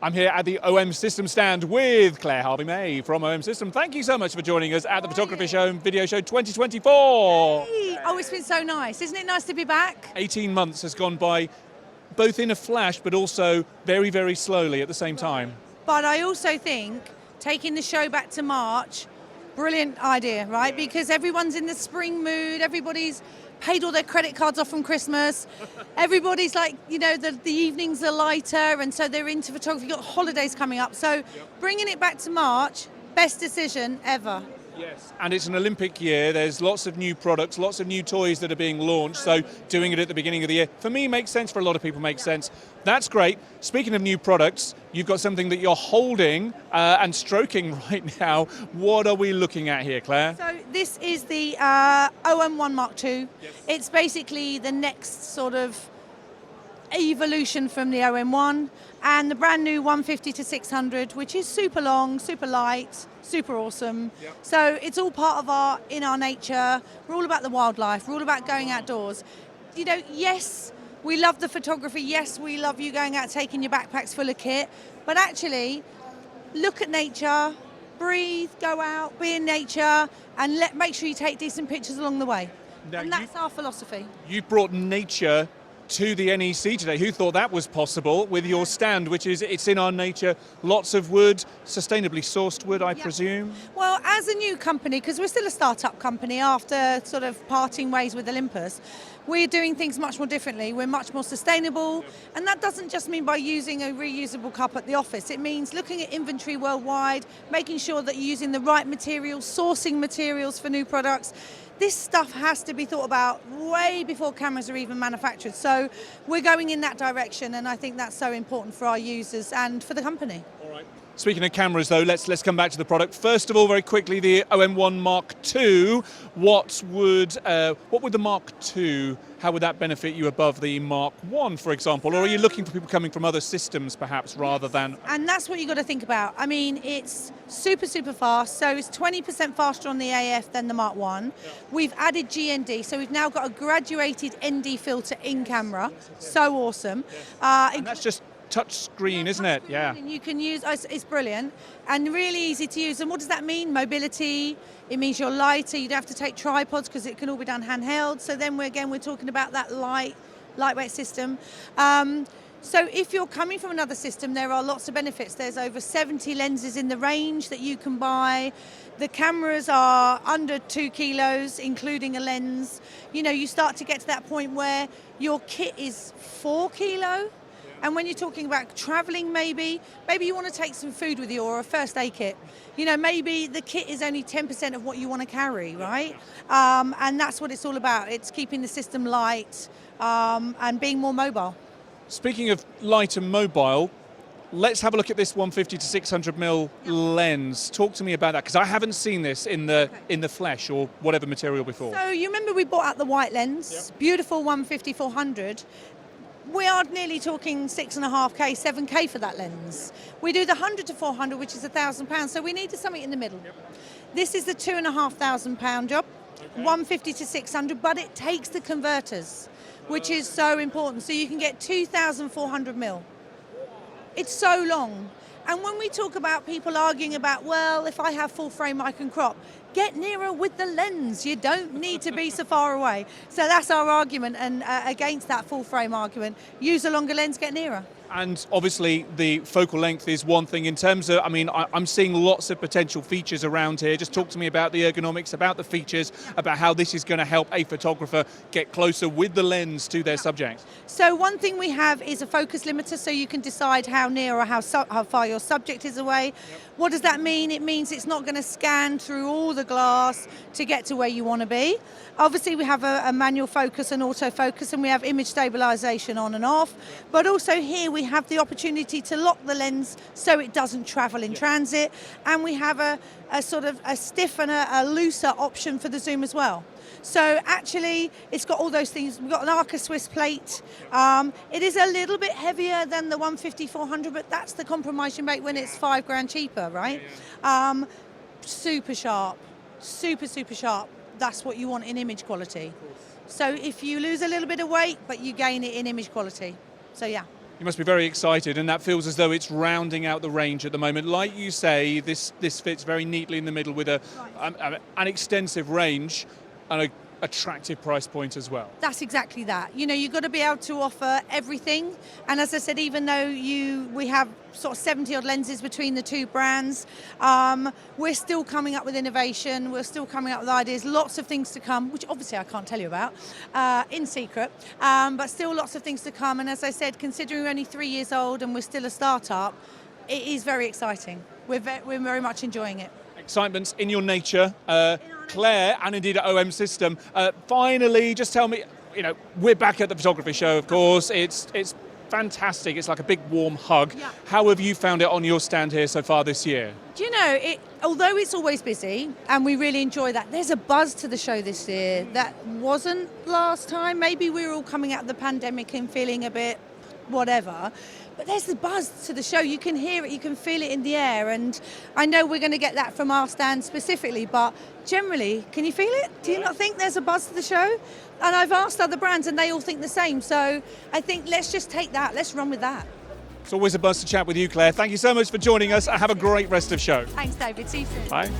I'm here at the OM System stand with Claire Harvey-May from OM System. Thank you so much for joining us at the Photography Show and Video Show 2024. Hey. Oh, it's been so nice. Isn't it nice to be back? 18 months has gone by, both in a flash, but also very, very slowly at the same time. But I also think taking the show back to March, brilliant idea, right? Because everyone's in the spring mood, everybody's paid all their credit cards off from Christmas. Everybody's like, you know, the evenings are lighter, and so they're into photography. You've got holidays coming up. So bringing it back to March, best decision ever. Yes, and it's an Olympic year. There's lots of new products, lots of new toys that are being launched. So doing it at the beginning of the year, for me, makes sense. For a lot of people, makes sense. That's great. Speaking of new products, you've got something that you're holding and stroking right now. What are we looking at here, Claire? So this is the OM1 Mark II. Yes. It's basically the next sort of evolution from the OM1, and the brand new 150 to 600, which is super long, super light, super awesome. Yep. So it's all part of our nature. We're all about the wildlife. We're all about going outdoors. You know, yes, we love the photography. Yes, we love you going out taking your backpacks full of kit. But actually, look at nature, breathe, go out, be in nature, and make sure you take decent pictures along the way. Now And that's our philosophy. You've brought nature to the NEC today. Who thought that was possible with your stand, which is, it's in our nature, lots of wood, sustainably sourced wood, I presume? Well, as a new company, because we're still a startup company after sort of parting ways with Olympus, we're doing things much more differently. We're much more sustainable, and that doesn't just mean by using a reusable cup at the office. It means looking at inventory worldwide, making sure that you're using the right materials, sourcing materials for new products. This stuff has to be thought about way before cameras are even manufactured. So we're going in that direction, and I think that's so important for our users and for the company. All right. Speaking of cameras, though, let's come back to the product. First of all, very quickly, the OM1 Mark II. What would the Mark II, how would that benefit you above the Mark I, for example? Or are you looking for people coming from other systems, perhaps, rather than... And that's what you've got to think about. I mean, it's super, super fast. So it's 20% faster on the AF than the Mark I. We've added GND, so we've now got a graduated ND filter in camera. So awesome. And that's just touch screen, isn't it? Yeah. And you can use, it's brilliant and really easy to use. And what does that mean? Mobility. It means you're lighter. You don't have to take tripods because it can all be done handheld. So then we're talking about that lightweight system. So if you're coming from another system, there are lots of benefits. There's over 70 lenses in the range that you can buy. The cameras are under 2 kilos, including a lens. You know, you start to get to that point where your kit is 4 kilo. And when you're talking about traveling, maybe you want to take some food with you or a first aid kit. You know, maybe the kit is only 10% of what you want to carry, right? And that's what it's all about. It's keeping the system light and being more mobile. Speaking of light and mobile, let's have a look at this 150 to 600 mil lens. Talk to me about that, because I haven't seen this in the flesh or whatever material before. So you remember we bought out the white lens, beautiful 150-400. We are nearly talking 6.5K, 7K for that lens. We do the 100 to 400, which is £1,000, so we needed something in the middle. This is the £2,500 job, 150 to 600, but it takes the converters, which is so important. So you can get 2,400 mil. It's so long. And when we talk about people arguing about, well, if I have full frame, I can crop, get nearer with the lens. You don't need to be so far away. So that's our argument, and against that full frame argument, use a longer lens, get nearer. And obviously the focal length is one thing. In terms of, I mean, I'm seeing lots of potential features around here. Just talk to me about the ergonomics, about the features, about how this is going to help a photographer get closer with the lens to their subject. So one thing we have is a focus limiter, so you can decide how near or how far your subject is away. What does that mean? It means it's not going to scan through all the glass to get to where you want to be. Obviously we have a manual focus and autofocus, and we have image stabilization on and off, but also here we have the opportunity to lock the lens so it doesn't travel in transit, and we have a sort of a stiff and a looser option for the zoom as well. So actually it's got all those things. We've got an Arca Swiss plate. It is a little bit heavier than the 150-400, but that's the compromise you make when it's £5 cheaper, right? Super sharp, super sharp. That's what you want in image quality. So if you lose a little bit of weight, but you gain it in image quality. So yeah. You must be very excited, and that feels as though it's rounding out the range at the moment. Like you say, this fits very neatly in the middle with an extensive range and an attractive price point as well. That's exactly that. You know, you've got to be able to offer everything. And as I said, even though we have sort of 70 odd lenses between the two brands, we're still coming up with innovation. We're still coming up with ideas. Lots of things to come, which obviously I can't tell you about in secret, but still lots of things to come. And as I said, considering we're only 3 years old and we're still a startup, it is very exciting. We're very much enjoying it. Excitement's in your nature. Claire, and indeed at OM System. Finally, just tell me, we're back at the photography show, of course. It's fantastic. It's like a big warm hug. Yeah. How have you found it on your stand here so far this year? Do you know, although it's always busy and we really enjoy that, there's a buzz to the show this year that wasn't last time. Maybe we were all coming out of the pandemic and feeling a bit whatever. But there's the buzz to the show. You can hear it, you can feel it in the air. And I know we're going to get that from our stand specifically, but generally, can you feel it? Do you not think there's a buzz to the show? And I've asked other brands and they all think the same. So I think let's just take that. Let's run with that. It's always a buzz to chat with you, Claire. Thank you so much for joining us, and have a great rest of show. Thanks, David. See you soon. Bye.